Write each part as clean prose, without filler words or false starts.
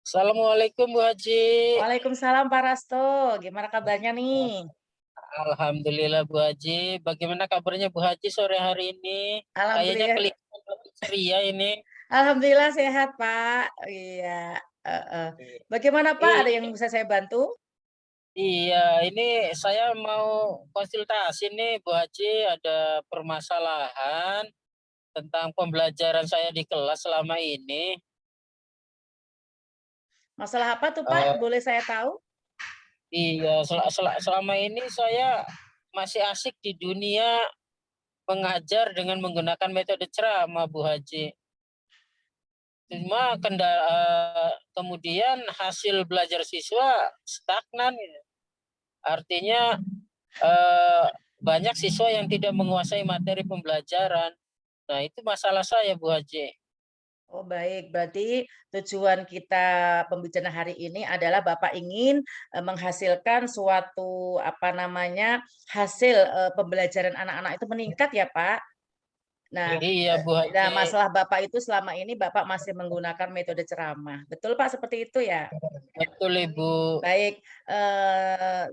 Assalamualaikum Bu Haji. Waalaikumsalam Pak Rasto, gimana kabarnya nih? Alhamdulillah Bu Haji. Bagaimana kabarnya Bu Haji sore hari ini? Kayaknya Alhamdulillah, kelihatan lebih ceria ini. alhamdulillah sehat Pak. Iya, heeh. Bagaimana Pak, ada yang I- bisa saya bantu? Iya, ini saya mau konsultasi nih Bu Haji. Ada permasalahan tentang pembelajaran saya di kelas selama ini. Masalah apa tuh Pak, Eh, boleh saya tahu? iya, selama ini saya masih asik di dunia mengajar dengan menggunakan metode ceramah Bu Haji. Cuma kemudian hasil belajar siswa stagnan ya. Artinya eh, banyak siswa yang tidak menguasai materi pembelajaran. Nah, itu masalah saya, Bu Haji. Oh baik, berarti tujuan kita pembicaraan hari ini adalah Bapak ingin, menghasilkan suatu, apa namanya, hasil, pembelajaran anak-anak itu meningkat ya Pak? Nah, Iya, Bu nah Haji. masalah Bapak itu selama ini Bapak masih menggunakan metode ceramah, betul Pak seperti itu ya? Betul, Ibu. Baik,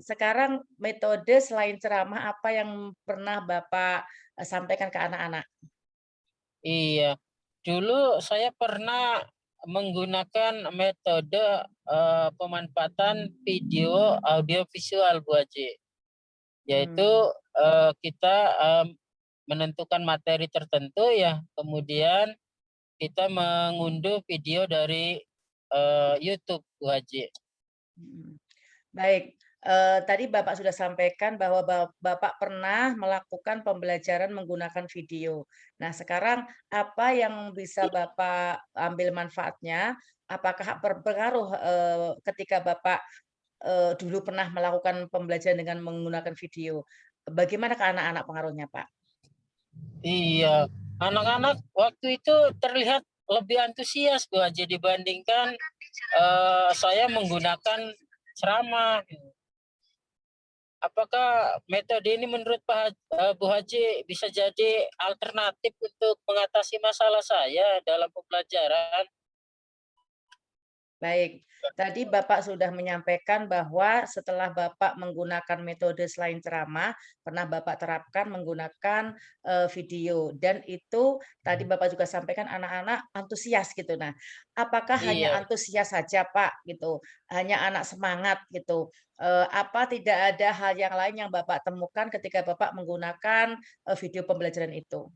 sekarang metode selain ceramah apa yang pernah Bapak, sampaikan ke anak-anak? Iya. Dulu saya pernah menggunakan metode pemanfaatan video audio visual, Bu Haji. Yaitu Mmm, kita menentukan materi tertentu ya, kemudian kita mengunduh video dari YouTube, Bu Haji. mhm. Baik, tadi Bapak sudah sampaikan bahwa Bapak pernah melakukan pembelajaran menggunakan video. Nah, sekarang apa yang bisa Bapak ambil manfaatnya? Apakah berpengaruh, ketika Bapak, dulu pernah melakukan pembelajaran dengan menggunakan video? Bagaimana ke anak-anak pengaruhnya, Pak? Iya, anak-anak waktu itu terlihat lebih antusias, Bu Haji, dibandingkan saya menggunakan ceramah. Apakah metode ini menurut Bu Haji bisa jadi alternatif untuk mengatasi masalah saya dalam pembelajaran? Baik, tadi Bapak sudah menyampaikan bahwa setelah Bapak menggunakan metode selain ceramah, pernah Bapak terapkan menggunakan, video dan itu tadi Bapak juga sampaikan anak-anak antusias gitu. Nah, apakah hanya Iya, antusias saja, Pak, gitu? Hanya anak semangat gitu? Apa tidak ada hal yang lain yang Bapak temukan ketika Bapak menggunakan, video pembelajaran itu?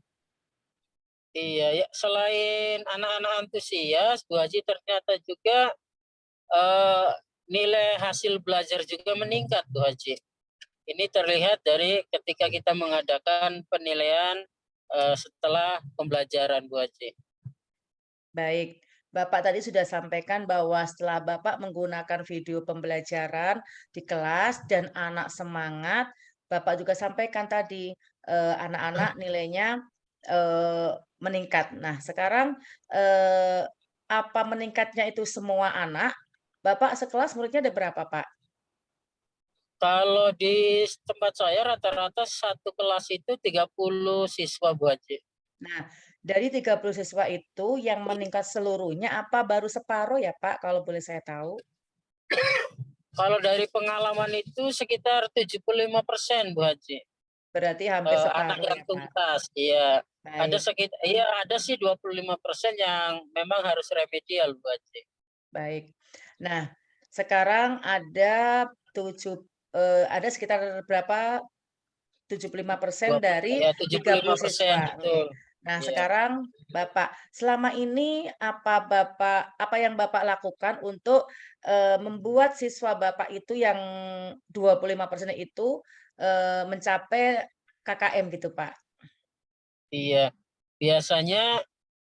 iya ya. Selain anak-anak antusias, Bu Haji ternyata juga eh, nilai hasil belajar juga meningkat, Bu Haji. Ini terlihat dari ketika kita mengadakan penilaian setelah pembelajaran, Bu Haji. Baik, Bapak tadi sudah sampaikan bahwa setelah Bapak menggunakan video pembelajaran di kelas dan anak semangat, Bapak juga sampaikan tadi, anak-anak nilainya, meningkat. Nah, sekarang, apa meningkatnya itu semua anak? Bapak sekelas muridnya ada berapa, Pak? Kalau di tempat saya rata-rata satu kelas itu 30 siswa, Bu Haji. Nah, dari 30 siswa itu yang meningkat seluruhnya apa baru separuh ya, Pak, kalau boleh saya tahu? Kalau dari pengalaman itu sekitar 75% Bu Haji. Berarti hampir Anak separuh yang ya, Pak? tuntas, iya. Baik. Iya ada sih 25% yang memang harus remedial Bu Haji. Baik. Nah, sekarang ada sekitar berapa, 75% dari Ya, 30 75%, siswa, betul. Nah, Iya. sekarang Bapak, selama ini apa yang Bapak lakukan untuk, membuat siswa Bapak itu yang 25% itu, mencapai KKM gitu, Pak? Iya. Biasanya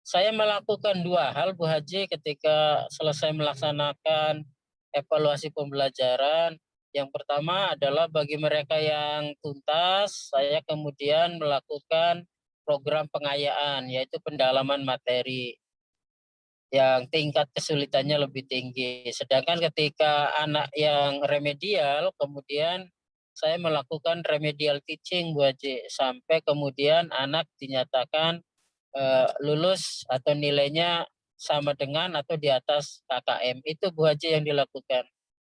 saya melakukan 2 hal Bu Haji ketika selesai melaksanakan evaluasi pembelajaran. Yang pertama adalah bagi mereka yang tuntas, saya kemudian melakukan program pengayaan, yaitu pendalaman materi yang tingkat kesulitannya lebih tinggi. Sedangkan ketika anak yang remedial, kemudian saya melakukan remedial teaching Bu Haji, sampai kemudian anak dinyatakan lulus atau nilainya sama dengan atau di atas KKM. Itu Bu Haji yang dilakukan.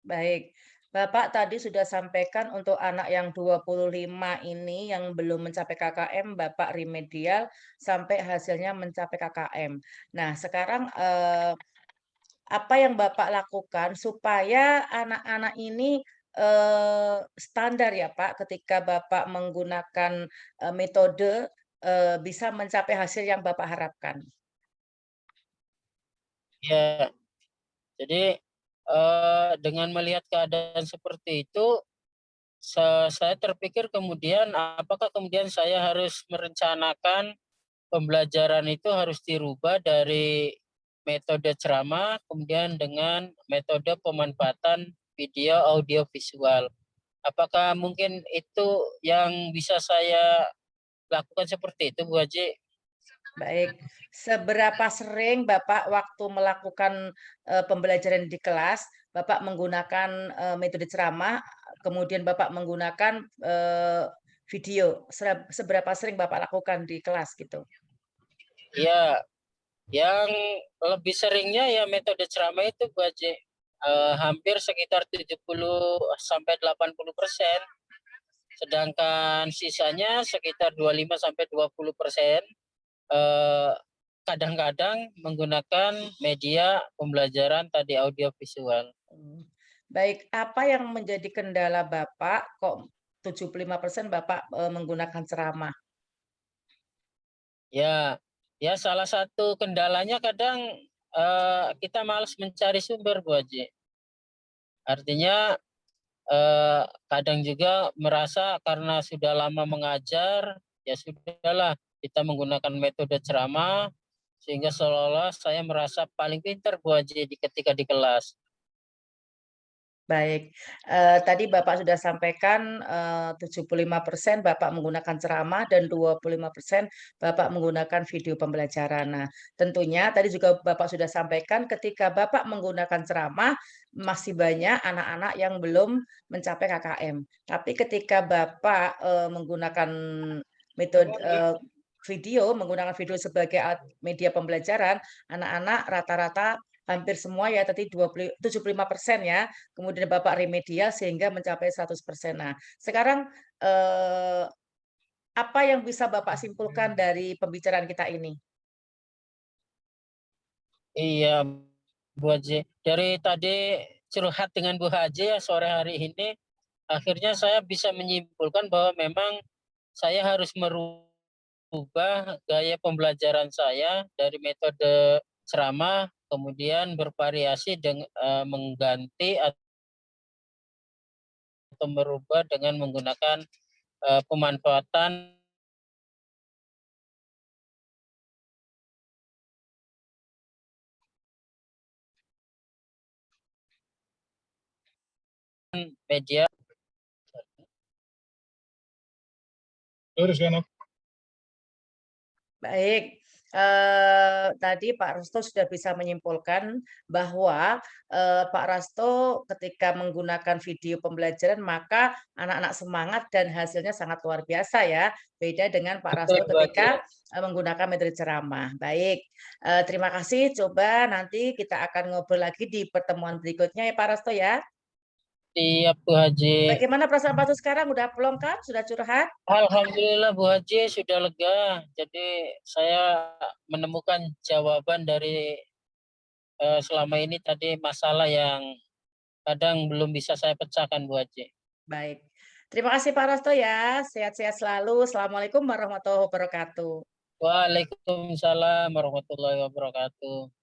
Baik. Bapak tadi sudah sampaikan untuk anak yang 25 ini yang belum mencapai KKM, Bapak remedial sampai hasilnya mencapai KKM. Nah, sekarang apa yang Bapak lakukan supaya anak-anak ini standar ya Pak, ketika Bapak menggunakan metode bisa mencapai hasil yang Bapak harapkan? Ya, jadi dengan melihat keadaan seperti itu, saya terpikir kemudian apakah kemudian saya harus merencanakan pembelajaran itu harus dirubah dari metode ceramah kemudian dengan metode pemanfaatan video audio visual. Apakah mungkin itu yang bisa saya lakukan seperti itu, Bu Haji? Baik. Seberapa sering Bapak waktu melakukan pembelajaran di kelas, Bapak menggunakan metode ceramah, kemudian Bapak menggunakan video? Seberapa sering Bapak lakukan di kelas gitu? Ya, yang lebih seringnya ya metode ceramah itu Bu Haji. Hampir sekitar 70-80%. Sedangkan sisanya sekitar 25-20%. Kadang-kadang menggunakan media pembelajaran tadi audio visual. Baik, apa yang menjadi kendala Bapak kok 75% Bapak menggunakan ceramah? Ya, ya salah satu kendalanya kadang kita malas mencari sumber Bu Haji. Artinya kadang juga merasa karena sudah lama mengajar, ya sudahlah kita menggunakan metode ceramah sehingga seolah-olah saya merasa paling pintar Bu Haji ketika di kelas. Baik, tadi Bapak sudah sampaikan, 75% Bapak menggunakan ceramah dan 25% Bapak menggunakan video pembelajaran. Nah, tentunya tadi juga Bapak sudah sampaikan ketika Bapak menggunakan ceramah, masih banyak anak-anak yang belum mencapai KKM. Tapi ketika Bapak, menggunakan metode menggunakan video sebagai media pembelajaran, anak-anak rata-rata hampir semua ya tadi 75% ya, kemudian Bapak remedial sehingga mencapai 100%. Nah, sekarang, apa yang bisa Bapak simpulkan dari pembicaraan kita ini? Iya Bu Haji, dari tadi curhat dengan Bu Haji ya sore hari ini, akhirnya saya bisa menyimpulkan bahwa memang saya harus merubah gaya pembelajaran saya dari metode ceramah, kemudian bervariasi dengan mengganti atau merubah dengan menggunakan pemanfaatan media. Baik, tadi Pak Resto sudah bisa menyimpulkan bahwa, Pak Resto ketika menggunakan video pembelajaran maka anak-anak semangat dan hasilnya sangat luar biasa ya, beda dengan Pak Betul Resto Bu Haji. ketika, menggunakan metode ceramah. Baik, terima kasih, coba nanti kita akan ngobrol lagi di pertemuan berikutnya ya Pak Resto ya. Siap Bu Haji. Bagaimana perasaan Pak Resto sekarang, udah plong kan? Sudah curhat? Alhamdulillah Bu Haji sudah lega. Jadi saya menemukan jawaban dari selama ini tadi masalah yang kadang belum bisa saya pecahkan Bu Haji. Baik. Terima kasih Pak Resto ya, sehat-sehat selalu. Assalamualaikum warahmatullahi wabarakatuh. Waalaikumsalam warahmatullahi wabarakatuh.